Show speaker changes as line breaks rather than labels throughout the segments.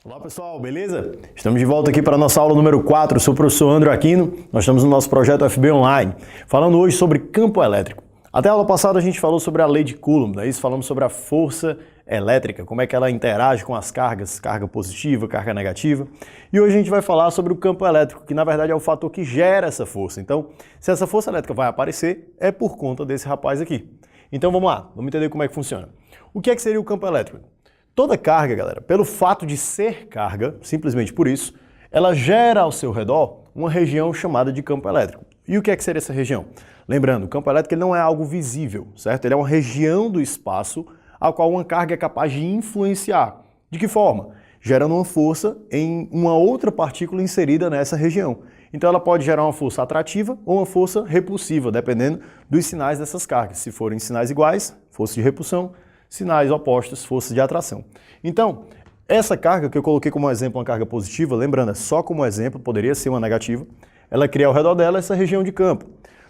Olá pessoal, beleza? Estamos de volta aqui para a nossa aula número 4. Eu sou o professor André Aquino. Nós estamos no nosso projeto FB Online, falando hoje sobre campo elétrico. Até a aula passada a gente falou sobre a lei de Coulomb, daí falamos sobre a força elétrica, como é que ela interage com as cargas, carga positiva, carga negativa. E hoje a gente vai falar sobre o campo elétrico, que na verdade é o fator que gera essa força. Então, se essa força elétrica vai aparecer, é por conta desse rapaz aqui. Então vamos lá, vamos entender como é que funciona. O que seria o campo elétrico? Toda carga, galera, pelo fato de ser carga, simplesmente por isso, ela gera ao seu redor uma região chamada de campo elétrico. E o que seria essa região? Lembrando, o campo elétrico ele não é algo visível, certo? Ele é uma região do espaço a qual uma carga é capaz de influenciar. De que forma? Gerando uma força em uma outra partícula inserida nessa região. Então ela pode gerar uma força atrativa ou uma força repulsiva, dependendo dos sinais dessas cargas. Se forem sinais iguais, força de repulsão. Sinais opostos, força de atração. Então, essa carga que eu coloquei como exemplo uma carga positiva, lembrando, é só como exemplo, poderia ser uma negativa, ela cria ao redor dela essa região de campo.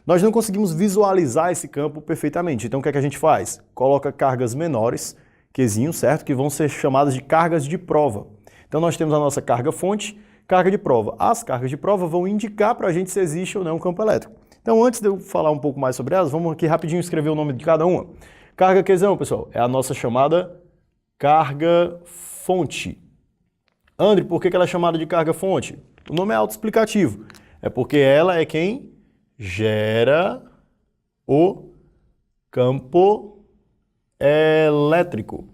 Nós não conseguimos visualizar esse campo perfeitamente, então o que a gente faz? Coloca cargas menores, Qzinho, certo? Que vão ser chamadas de cargas de prova. Então nós temos a nossa carga fonte, carga de prova. As cargas de prova vão indicar para a gente se existe ou não um campo elétrico. Então antes de eu falar um pouco mais sobre elas, vamos aqui rapidinho escrever o nome de cada uma. Carga Qzão, pessoal, é a nossa chamada carga fonte. André, por que ela é chamada de carga fonte? O nome é autoexplicativo. É porque ela é quem gera o campo elétrico.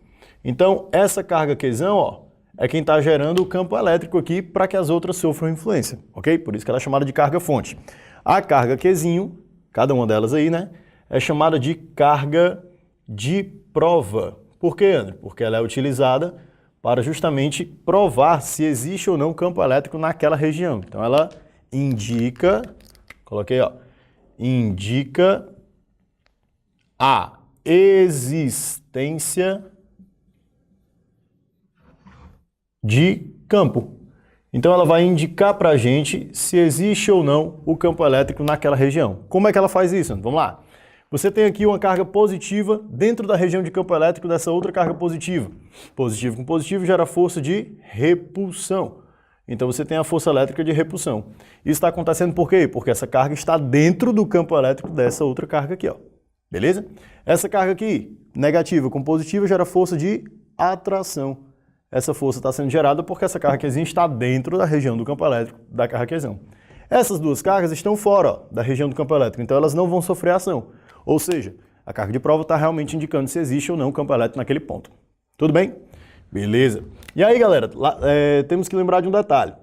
Então, essa carga Qzão, ó, é quem está gerando o campo elétrico aqui para que as outras sofram influência, ok? Por isso que ela é chamada de carga fonte. A carga Qzinho, cada uma delas aí, né, é chamada de carga de prova. Por quê, André? Porque ela é utilizada para justamente provar se existe ou não campo elétrico naquela região. Então ela indica, coloquei, ó, indica a existência de campo. Então ela vai indicar para a gente se existe ou não o campo elétrico naquela região. Como é que ela faz isso, André? Vamos lá. Você tem aqui uma carga positiva dentro da região de campo elétrico dessa outra carga positiva. Positivo com positivo gera força de repulsão. Então você tem a força elétrica de repulsão. Isso está acontecendo por quê? Porque essa carga está dentro do campo elétrico dessa outra carga aqui, ó. Beleza? Essa carga aqui, negativa com positiva, gera força de atração. Essa força está sendo gerada porque essa carga Qzinho está dentro da região do campo elétrico da carga Qzão. Essas duas cargas estão fora, ó, da região do campo elétrico, então elas não vão sofrer ação. Ou seja, a carga de prova está realmente indicando se existe ou não campo elétrico naquele ponto. Tudo bem? Beleza. E aí, galera, temos que lembrar de um detalhe.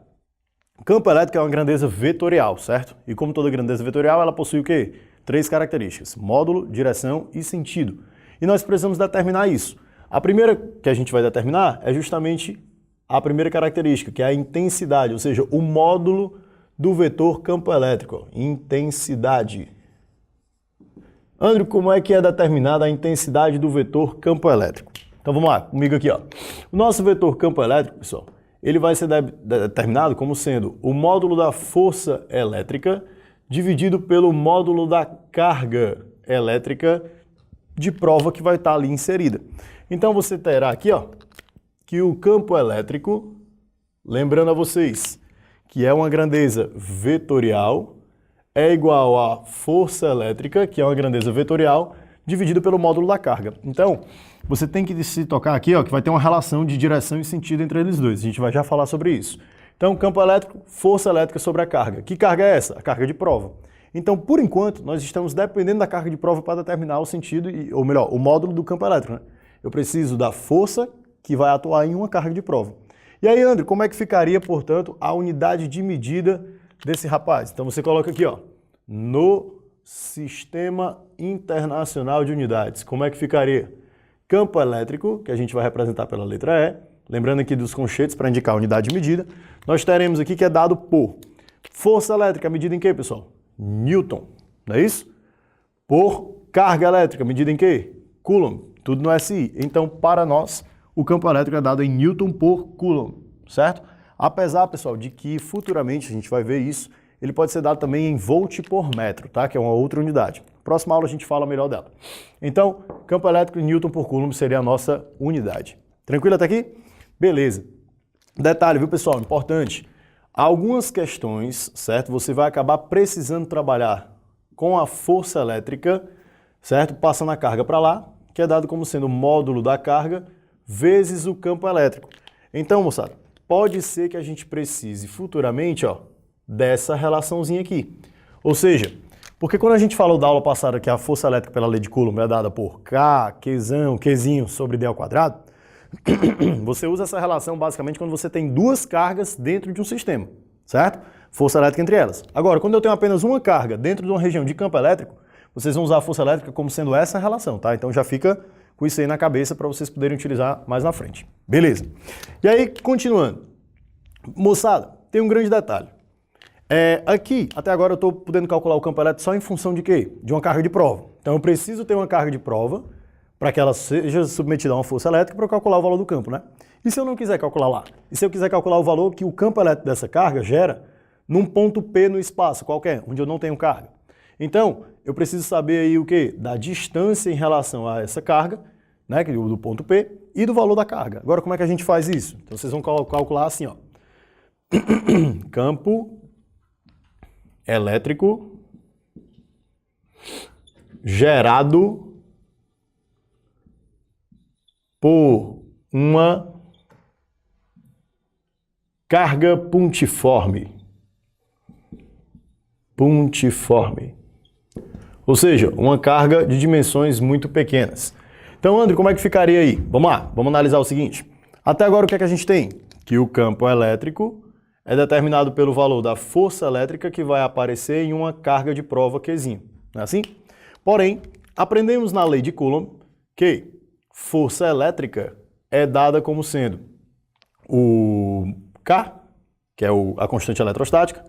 O campo elétrico é uma grandeza vetorial, certo? E como toda grandeza vetorial, ela possui o quê? 3 características: módulo, direção e sentido. E nós precisamos determinar isso. A primeira que a gente vai determinar é justamente a primeira característica, que é a intensidade, ou seja, o módulo do vetor campo elétrico. Intensidade. André, como é que é determinada a intensidade do vetor campo elétrico? Então vamos lá, comigo aqui, ó. O nosso vetor campo elétrico, pessoal, ele vai ser determinado como sendo o módulo da força elétrica dividido pelo módulo da carga elétrica de prova que vai estar ali inserida. Então você terá aqui, ó, que o campo elétrico, lembrando a vocês que é uma grandeza vetorial, é igual à força elétrica, que é uma grandeza vetorial, dividido pelo módulo da carga. Então, você tem que se tocar aqui, ó, que vai ter uma relação de direção e sentido entre eles dois. A gente vai já falar sobre isso. Então, campo elétrico, força elétrica sobre a carga. Que carga é essa? A carga de prova. Então, por enquanto, nós estamos dependendo da carga de prova para determinar o sentido, ou melhor, o módulo do campo elétrico, né? Eu preciso da força que vai atuar em uma carga de prova. E aí, André, como é que ficaria, portanto, a unidade de medida desse rapaz? Então você coloca aqui, ó, no Sistema Internacional de Unidades. Como é que ficaria? Campo elétrico, que a gente vai representar pela letra E, lembrando aqui dos conchetes para indicar a unidade de medida, nós teremos aqui que é dado por força elétrica, medida em quê, pessoal? Newton, não é isso? Por carga elétrica, medida em quê? Coulomb, tudo no SI. Então, para nós, o campo elétrico é dado em Newton por Coulomb, certo? Apesar, pessoal, de que futuramente, a gente vai ver isso, ele pode ser dado também em volt por metro, tá? Que é uma outra unidade. Próxima aula a gente fala melhor dela. Então, campo elétrico em Newton por Coulomb seria a nossa unidade. Tranquilo até aqui? Beleza. Detalhe, viu, pessoal? Importante. Algumas questões, certo? Você vai acabar precisando trabalhar com a força elétrica, certo? Passando a carga para lá, que é dado como sendo o módulo da carga vezes o campo elétrico. Então, moçada, pode ser que a gente precise futuramente, ó, dessa relaçãozinha aqui. Ou seja, porque quando a gente falou da aula passada que a força elétrica pela lei de Coulomb é dada por K, Qzinho sobre D ao quadrado, você usa essa relação basicamente quando você tem duas cargas dentro de um sistema, certo? Força elétrica entre elas. Agora, quando eu tenho apenas uma carga dentro de uma região de campo elétrico, vocês vão usar a força elétrica como sendo essa relação, tá? Então já fica com isso aí na cabeça para vocês poderem utilizar mais na frente. Beleza. E aí, continuando. Moçada, tem um grande detalhe. Aqui, até agora eu estou podendo calcular o campo elétrico só em função de quê? De uma carga de prova. Então eu preciso ter uma carga de prova para que ela seja submetida a uma força elétrica para eu calcular o valor do campo, né? E se eu não quiser calcular lá? E se eu quiser calcular o valor que o campo elétrico dessa carga gera num ponto P no espaço qualquer, onde eu não tenho carga? Então, eu preciso saber aí o quê? Da distância em relação a essa carga, né, do ponto P, e do valor da carga. Agora, como é que a gente faz isso? Então, vocês vão calcular assim, ó. Campo elétrico gerado por uma carga pontiforme. Ou seja, uma carga de dimensões muito pequenas. Então, André, como é que ficaria aí? Vamos lá, vamos analisar o seguinte. Até agora, o que é que a gente tem? Que o campo elétrico é determinado pelo valor da força elétrica que vai aparecer em uma carga de prova Qzinho. Não é assim? Porém, aprendemos na lei de Coulomb que força elétrica é dada como sendo o K, que é a constante eletrostática,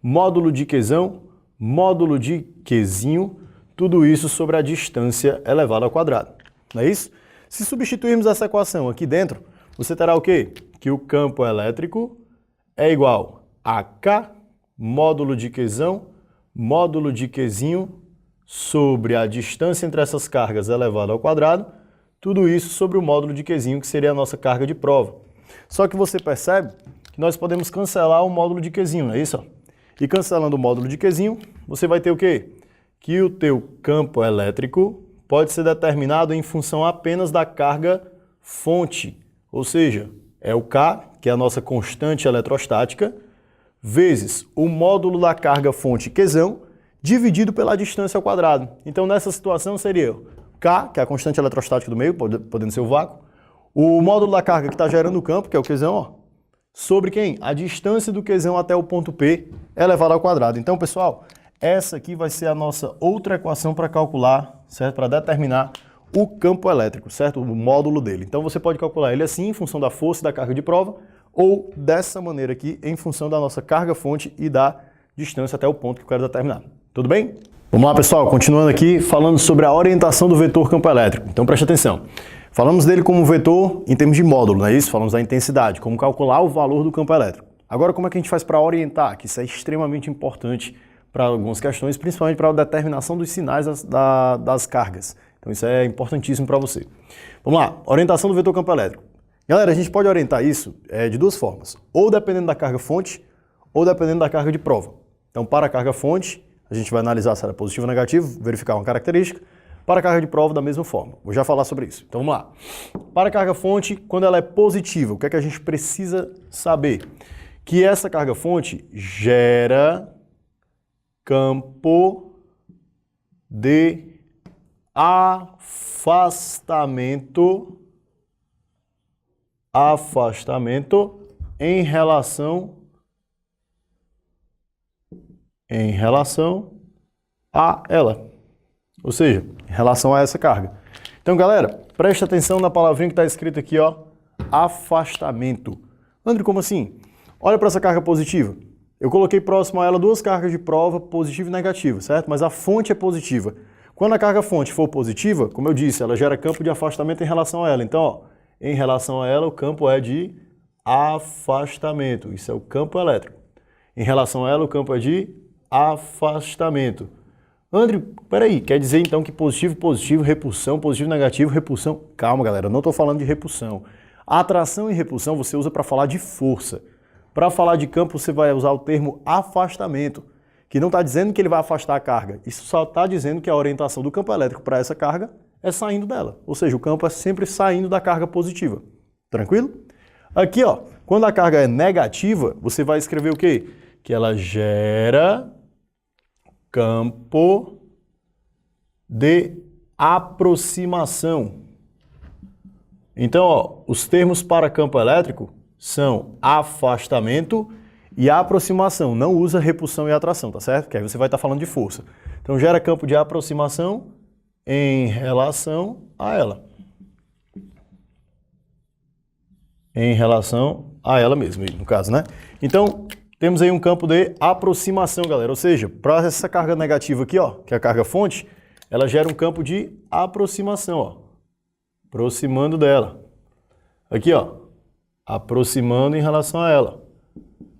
módulo de Qzão, módulo de Qzinho, tudo isso sobre a distância elevada ao quadrado. Não é isso? Se substituirmos essa equação aqui dentro, você terá o quê? Que o campo elétrico é igual a K, módulo de Qzão, módulo de Qzinho, sobre a distância entre essas cargas elevada ao quadrado, tudo isso sobre o módulo de Qzinho, que seria a nossa carga de prova. Só que você percebe que nós podemos cancelar o módulo de Qzinho, não é isso? E cancelando o módulo de Qzinho, você vai ter o quê? Que o teu campo elétrico pode ser determinado em função apenas da carga fonte, ou seja, é o K, que é a nossa constante eletrostática, vezes o módulo da carga fonte Qzão, dividido pela distância ao quadrado. Então, nessa situação seria K, que é a constante eletrostática do meio, podendo ser o vácuo, o módulo da carga que está gerando o campo, que é o Qzão, ó, sobre quem? A distância do Qzão até o ponto P elevado ao quadrado. Então, pessoal, essa aqui vai ser a nossa outra equação para calcular, certo? Para determinar o campo elétrico, certo? O módulo dele. Então, você pode calcular ele assim, em função da força e da carga de prova, ou dessa maneira aqui, em função da nossa carga fonte e da distância até o ponto que eu quero determinar. Tudo bem? Vamos lá, pessoal, continuando aqui, falando sobre a orientação do vetor campo elétrico. Então, preste atenção. Falamos dele como vetor em termos de módulo, não é isso? Falamos da intensidade, como calcular o valor do campo elétrico. Agora, como é que a gente faz para orientar? Que isso é extremamente importante para algumas questões, principalmente para a determinação dos sinais das cargas. Então, isso é importantíssimo para você. Vamos lá, orientação do vetor campo elétrico. Galera, a gente pode orientar isso de duas formas. Ou dependendo da carga fonte, ou dependendo da carga de prova. Então, para a carga fonte, a gente vai analisar se ela é positiva ou negativa, verificar uma característica. Para a carga de prova, da mesma forma. Vou já falar sobre isso. Então, vamos lá. Para a carga fonte, quando ela é positiva, o que é que a gente precisa saber? Que essa carga fonte gera campo de afastamento em relação a ela. Ou seja, em relação a essa carga. Então, galera, preste atenção na palavrinha que está escrita aqui, ó, afastamento. André, como assim? Olha para essa carga positiva. Eu coloquei próximo a ela duas cargas de prova, positiva e negativa, certo? Mas a fonte é positiva. Quando a carga fonte for positiva, como eu disse, ela gera campo de afastamento em relação a ela. Então, ó, em relação a ela, o campo é de afastamento. Isso é o campo elétrico. Em relação a ela, o campo é de afastamento. André, peraí, quer dizer então que positivo, positivo, repulsão, positivo, negativo, repulsão. Calma, galera, não estou falando de repulsão. Atração e repulsão você usa para falar de força. Para falar de campo, você vai usar o termo afastamento, que não está dizendo que ele vai afastar a carga. Isso só está dizendo que a orientação do campo elétrico para essa carga é saindo dela. Ou seja, o campo é sempre saindo da carga positiva. Tranquilo? Aqui, ó, quando a carga é negativa, você vai escrever o quê? Que ela gera campo de aproximação. Então, ó, os termos para campo elétrico são afastamento e aproximação. Não usa repulsão e atração, tá certo? Que aí você vai estar falando de força. Então, gera campo de aproximação em relação a ela. Em relação a ela mesma, no caso, né? Então, temos aí um campo de aproximação, galera. Ou seja, para essa carga negativa aqui, ó, que é a carga fonte, ela gera um campo de aproximação, ó. Aproximando dela. Aqui, ó. Aproximando em relação a ela.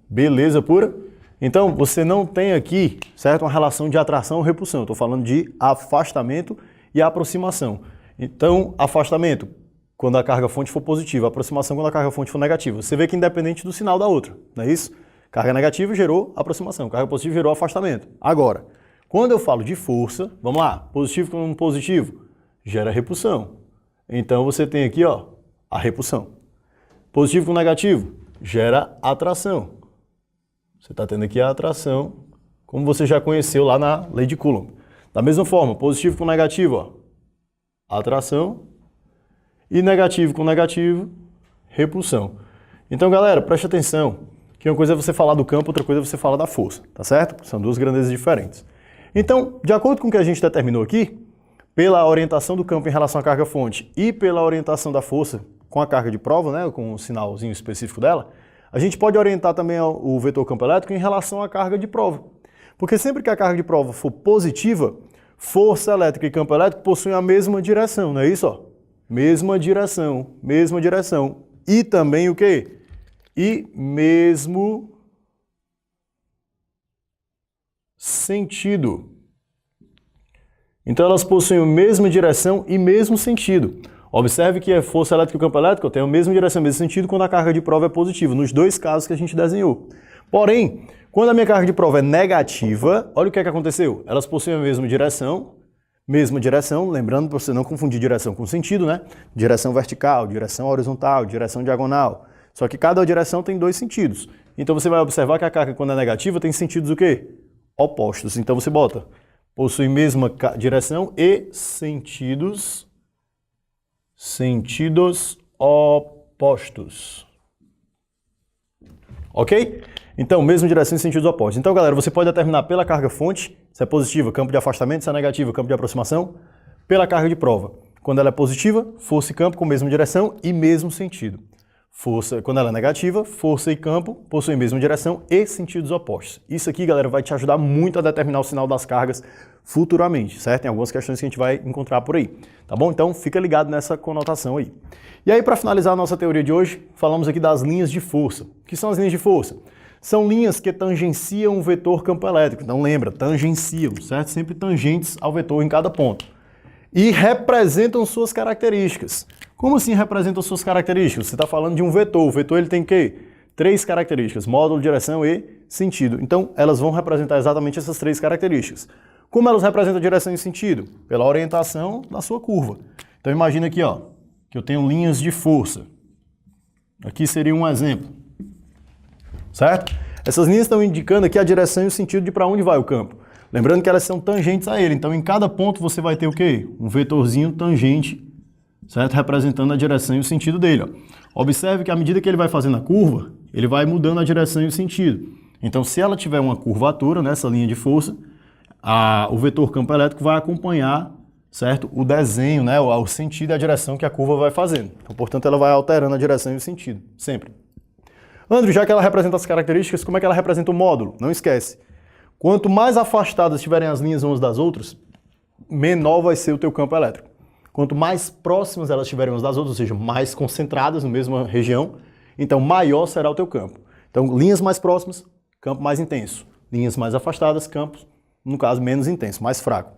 Beleza pura? Então, você não tem aqui, certo, uma relação de atração ou repulsão. Eu estou falando de afastamento e aproximação. Então, afastamento, quando a carga fonte for positiva, aproximação quando a carga fonte for negativa. Você vê que independente do sinal da outra, não é isso? Carga negativa gerou aproximação, carga positiva gerou afastamento. Agora, quando eu falo de força, vamos lá, positivo com positivo, gera repulsão. Então você tem aqui, ó, a repulsão. Positivo com negativo, gera atração. Você está tendo aqui a atração, como você já conheceu lá na lei de Coulomb. Da mesma forma, positivo com negativo, ó, atração. E negativo com negativo, repulsão. Então, galera, preste atenção, que uma coisa é você falar do campo, outra coisa é você falar da força, tá certo? São duas grandezas diferentes. Então, de acordo com o que a gente determinou aqui, pela orientação do campo em relação à carga-fonte e pela orientação da força com a carga de prova, né, com o sinalzinho específico dela, a gente pode orientar também o vetor campo elétrico em relação à carga de prova. Porque sempre que a carga de prova for positiva, força elétrica e campo elétrico possuem a mesma direção, não é isso? Ó? Mesma direção. E também o quê? E mesmo sentido. Então elas possuem a mesma direção e mesmo sentido. Observe que a força elétrica e o campo elétrico têm a mesma direção e mesmo sentido quando a carga de prova é positiva, nos dois casos que a gente desenhou. Porém, quando a minha carga de prova é negativa, olha o que é que aconteceu. Elas possuem a mesma direção, lembrando para você não confundir direção com sentido, né? Direção vertical, direção horizontal, direção diagonal. Só que cada direção tem dois sentidos. Então você vai observar que a carga, quando é negativa, tem sentidos o quê? Opostos. Então você bota, possui mesma direção e sentidos opostos. Ok? Então, mesma direção e sentidos opostos. Então, galera, você pode determinar pela carga fonte, se é positiva, campo de afastamento, se é negativa, campo de aproximação, pela carga de prova. Quando ela é positiva, força e campo com mesma direção e mesmo sentido. Força, quando ela é negativa, força e campo possuem mesma direção e sentidos opostos. Isso aqui, galera, vai te ajudar muito a determinar o sinal das cargas futuramente, certo? Tem algumas questões que a gente vai encontrar por aí, tá bom? Então, fica ligado nessa conotação aí. E aí, para finalizar a nossa teoria de hoje, falamos aqui das linhas de força. O que são as linhas de força? São linhas que tangenciam o vetor campo elétrico. Então, lembra, tangenciam, certo? Sempre tangentes ao vetor em cada ponto. E representam suas características. Como assim representam suas características? Você está falando de um vetor. O vetor ele tem o quê? 3 características, módulo, direção e sentido. Então, elas vão representar exatamente essas 3 características. Como elas representam direção e sentido? Pela orientação da sua curva. Então, imagina aqui, ó, que eu tenho linhas de força. Aqui seria um exemplo. Certo? Essas linhas estão indicando aqui a direção e o sentido de para onde vai o campo. Lembrando que elas são tangentes a ele. Então, em cada ponto você vai ter o quê? Um vetorzinho tangente, certo? Representando a direção e o sentido dele. Ó. Observe que à medida que ele vai fazendo a curva, ele vai mudando a direção e o sentido. Então, se ela tiver uma curvatura nessa linha de força, o vetor campo elétrico vai acompanhar, certo? O desenho, né? O sentido e a direção que a curva vai fazendo. Então, portanto, ela vai alterando a direção e o sentido, sempre. André, já que ela representa as características, como é que ela representa o módulo? Não esquece. Quanto mais afastadas estiverem as linhas umas das outras, menor vai ser o teu campo elétrico. Quanto mais próximas elas estiverem umas das outras, ou seja, mais concentradas na mesma região, então maior será o teu campo. Então, linhas mais próximas, campo mais intenso. Linhas mais afastadas, campos, no caso, menos intenso, mais fraco.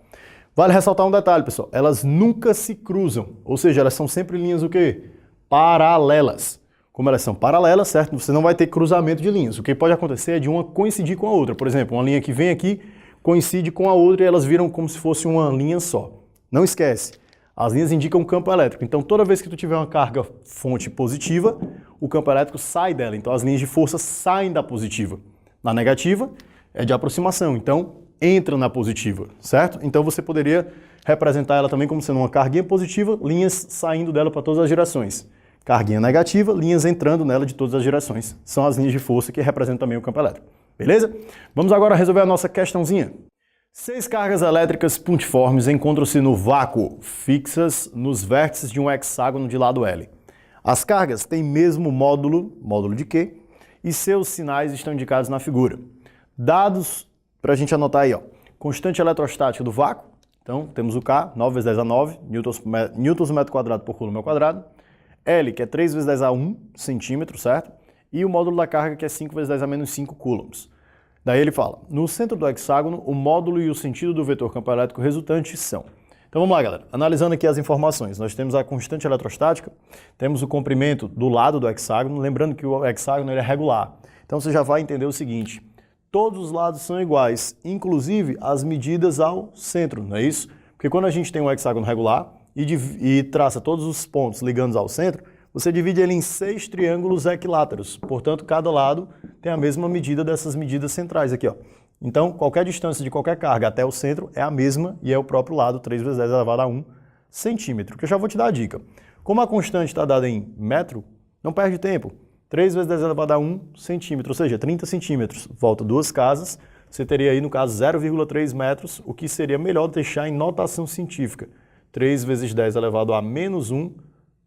Vale ressaltar um detalhe, pessoal. Elas nunca se cruzam, ou seja, elas são sempre linhas o quê? paralelas. Como elas são paralelas, certo? Você não vai ter cruzamento de linhas. O que pode acontecer é de uma coincidir com a outra. Por exemplo, uma linha que vem aqui coincide com a outra e elas viram como se fosse uma linha só. Não esquece, as linhas indicam campo elétrico. Então, toda vez que tu tiver uma carga fonte positiva, o campo elétrico sai dela. Então, as linhas de força saem da positiva. Na negativa, é de aproximação. Então, entra na positiva, certo? Então, você poderia representar ela também como sendo uma carguinha positiva, linhas saindo dela para todas as direções. Carguinha negativa, linhas entrando nela de todas as direções. São as linhas de força que representam também o campo elétrico. Beleza? Vamos agora resolver a nossa questãozinha. 6 cargas elétricas pontiformes encontram-se no vácuo, fixas nos vértices de um hexágono de lado L. As cargas têm mesmo módulo de Q, e seus sinais estão indicados na figura. Dados para a gente anotar aí, ó. Constante eletrostática do vácuo, então temos o K, 9 vezes 10 a 9, newtons metro quadrado por coulomb ao quadrado. L, que é 3 vezes 10 a 1 centímetro, certo? E o módulo da carga, que é 5 vezes 10 a menos 5 coulombs. Daí ele fala, no centro do hexágono, o módulo e o sentido do vetor campo elétrico resultante são. Então vamos lá, galera. Analisando aqui as informações, nós temos a constante eletrostática, temos o comprimento do lado do hexágono, lembrando que o hexágono ele é regular. Então você já vai entender o seguinte, todos os lados são iguais, inclusive as medidas ao centro, não é isso? Porque quando a gente tem um hexágono regular e traça todos os pontos ligando ao centro, você divide ele em 6 triângulos equiláteros. Portanto, cada lado tem a mesma medida dessas medidas centrais aqui, ó. Então, qualquer distância de qualquer carga até o centro é a mesma e é o próprio lado, 3 vezes 10 elevado a 1 centímetro. Que eu já vou te dar a dica. Como a constante está dada em metro, não perde tempo. 3 vezes 10 elevado a 1 centímetro, ou seja, 30 centímetros. Volta 2 casas, você teria aí, no caso, 0,3 metros, o que seria melhor deixar em notação científica. 3 vezes 10 elevado a menos 1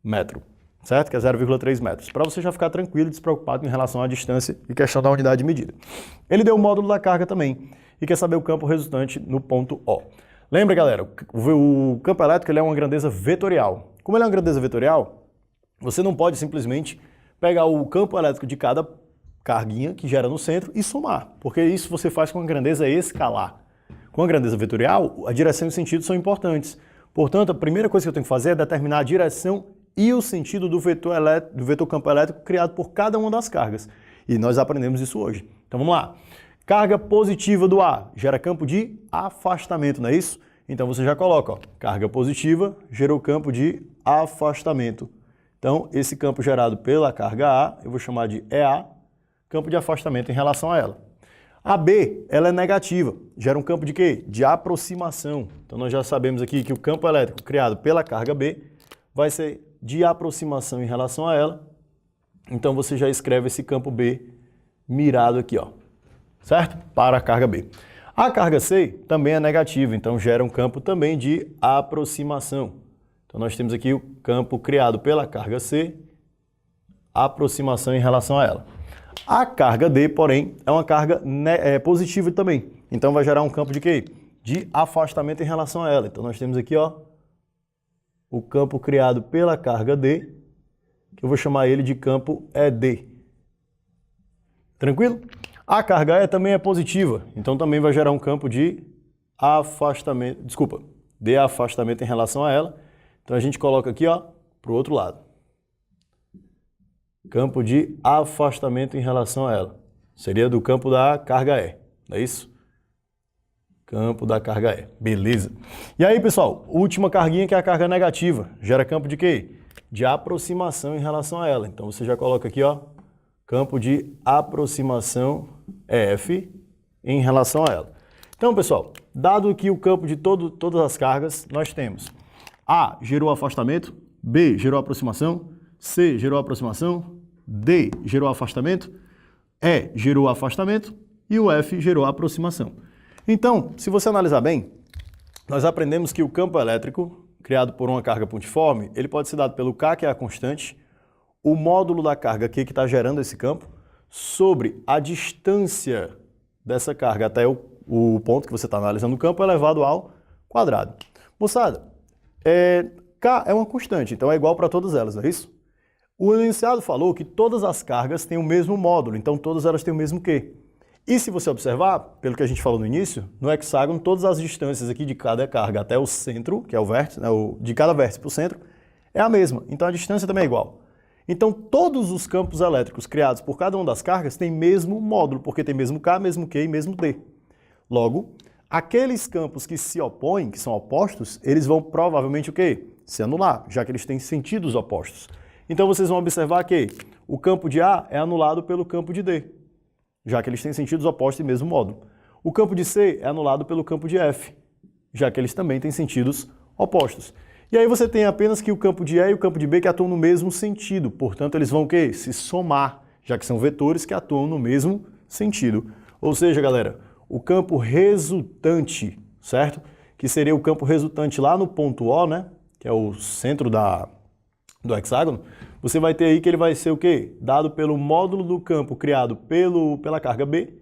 metro. Certo? Que é 0,3 metros. Para você já ficar tranquilo e despreocupado em relação à distância e questão da unidade de medida. Ele deu o módulo da carga também e quer saber o campo resultante no ponto O. Lembra, galera, o campo elétrico ele é uma grandeza vetorial. Como ele é uma grandeza vetorial, você não pode simplesmente pegar o campo elétrico de cada carguinha que gera no centro e somar, porque isso você faz com a grandeza escalar. Com a grandeza vetorial, a direção e o sentido são importantes. Portanto, a primeira coisa que eu tenho que fazer é determinar a direção e o sentido do vetor campo elétrico criado por cada uma das cargas. E nós aprendemos isso hoje. Então vamos lá. Carga positiva do A gera campo de afastamento, não é isso? Então você já coloca, ó, carga positiva gerou campo de afastamento. Então esse campo gerado pela carga A, eu vou chamar de EA, campo de afastamento em relação a ela. A B, ela é negativa, gera um campo de quê? De aproximação. Então nós já sabemos aqui que o campo elétrico criado pela carga B vai ser de aproximação em relação a ela. Então você já escreve esse campo B mirado aqui, ó, certo? Para a carga B. A carga C também é negativa, então gera um campo também de aproximação. Então nós temos aqui o campo criado pela carga C, aproximação em relação a ela. A carga D, porém, é uma carga positiva também. Então vai gerar um campo de quê? De afastamento em relação a ela. Então nós temos aqui, ó, o campo criado pela carga D, que eu vou chamar ele de campo ED. Tranquilo? A carga E também é positiva, então também vai gerar um campo de afastamento, de afastamento em relação a ela. Então a gente coloca aqui, ó, para o outro lado. Campo de afastamento em relação a ela. Seria do campo da carga E, não é isso? Campo da carga E. Beleza. E aí, pessoal, última carguinha que é a carga negativa. Gera campo de quê? De aproximação em relação a ela. Então você já coloca aqui, ó, campo de aproximação EF em relação a ela. Então, pessoal, dado que o campo de todas as cargas, nós temos A gerou afastamento, B gerou aproximação, C gerou aproximação, D gerou afastamento, E gerou afastamento e o F gerou aproximação. Então, se você analisar bem, nós aprendemos que o campo elétrico, criado por uma carga pontiforme, ele pode ser dado pelo K, que é a constante, o módulo da carga Q, que está gerando esse campo, sobre a distância dessa carga até o ponto que você está analisando o campo, elevado ao quadrado. Moçada, K é uma constante, então é igual para todas elas, não é isso? O enunciado falou que todas as cargas têm o mesmo módulo, então todas elas têm o mesmo Q. E se você observar, pelo que a gente falou no início, no hexágono, todas as distâncias aqui de cada carga até o centro, que é o vértice, né, de cada vértice para o centro, é a mesma. Então a distância também é igual. Então, todos os campos elétricos criados por cada uma das cargas têm mesmo módulo, porque tem mesmo K, mesmo Q e mesmo D. Logo, aqueles campos que se opõem, que são opostos, eles vão provavelmente o quê? Se anular, já que eles têm sentidos opostos. Então, vocês vão observar que o campo de A é anulado pelo campo de D, já que eles têm sentidos opostos e mesmo módulo. O campo de C é anulado pelo campo de F, já que eles também têm sentidos opostos. E aí você tem apenas que o campo de E e o campo de B que atuam no mesmo sentido. Portanto, eles vão o quê? Se somar, já que são vetores que atuam no mesmo sentido. Ou seja, galera, o campo resultante, certo? Que seria o campo resultante lá no ponto O, né? Que é o centro do hexágono. Você vai ter aí que ele vai ser o quê? Dado pelo módulo do campo criado pela carga B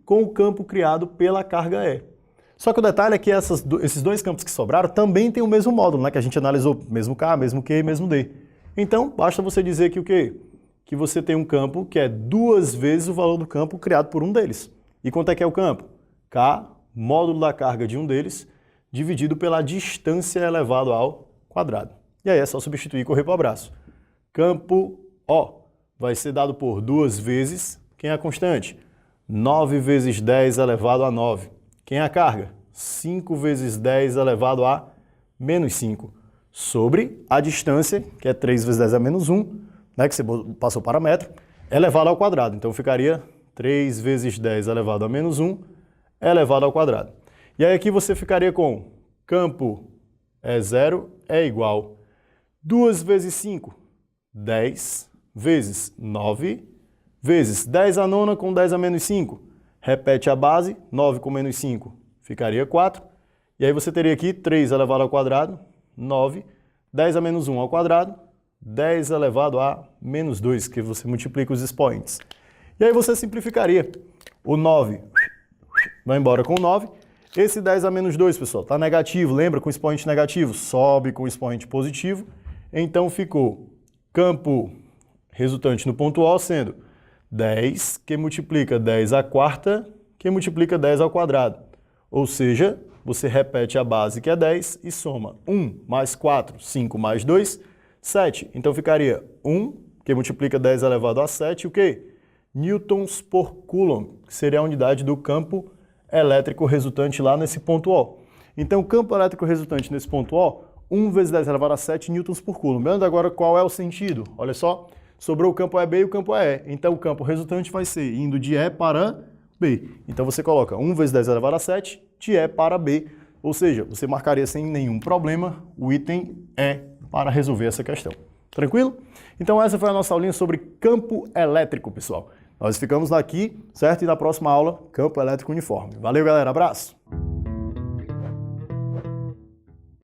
com o campo criado pela carga E. Só que o detalhe é que esses dois campos que sobraram também têm o mesmo módulo, né? Que a gente analisou, mesmo K, mesmo Q e mesmo D. Então, basta você dizer que o quê? Que você tem um campo que é 2 vezes o valor do campo criado por um deles. E quanto é que é o campo? K, módulo da carga de um deles, dividido pela distância elevado ao quadrado. E aí é só substituir e correr para o abraço. Campo O vai ser dado por 2 vezes, quem é a constante? 9 vezes 10 elevado a 9. Quem é a carga? 5 vezes 10 elevado a menos 5. Sobre a distância, que é 3 vezes 10 a menos 1, né, que você passou para metro, elevado ao quadrado. Então ficaria 3 vezes 10 elevado a menos 1 elevado ao quadrado. E aí aqui você ficaria com campo E0 é igual 2 vezes 5, 10 vezes 9, vezes 10 a nona com 10 a menos 5. Repete a base, 9 com menos 5 ficaria 4. E aí você teria aqui 3 elevado ao quadrado, 9, 10 a menos 1 ao quadrado, 10 elevado a menos 2, que você multiplica os expoentes. E aí você simplificaria. O 9 vai embora com 9. Esse 10 a menos 2, pessoal, está negativo. Lembra, com expoente negativo, sobe com expoente positivo. Então ficou campo resultante no ponto O sendo 10, que multiplica 10 à quarta, que multiplica 10 ao quadrado. Ou seja, você repete a base, que é 10, e soma 1 mais 4, 5 mais 2, 7. Então ficaria 1, que multiplica 10 elevado a 7, o quê? Newtons por Coulomb, que seria a unidade do campo elétrico resultante lá nesse ponto O. Então, o campo elétrico resultante nesse ponto O, 1 vezes 10 elevado a 7 newtons por Coulomb. Vendo agora qual é o sentido? Olha só. Sobrou o campo EB e o campo EE. Então, o campo resultante vai ser indo de E para B. Então, você coloca 1 vezes 10 elevado a 7 de E para B. Ou seja, você marcaria sem nenhum problema o item E para resolver essa questão. Tranquilo? Então, essa foi a nossa aulinha sobre campo elétrico, pessoal. Nós ficamos aqui, certo? E na próxima aula, campo elétrico uniforme. Valeu, galera. Abraço!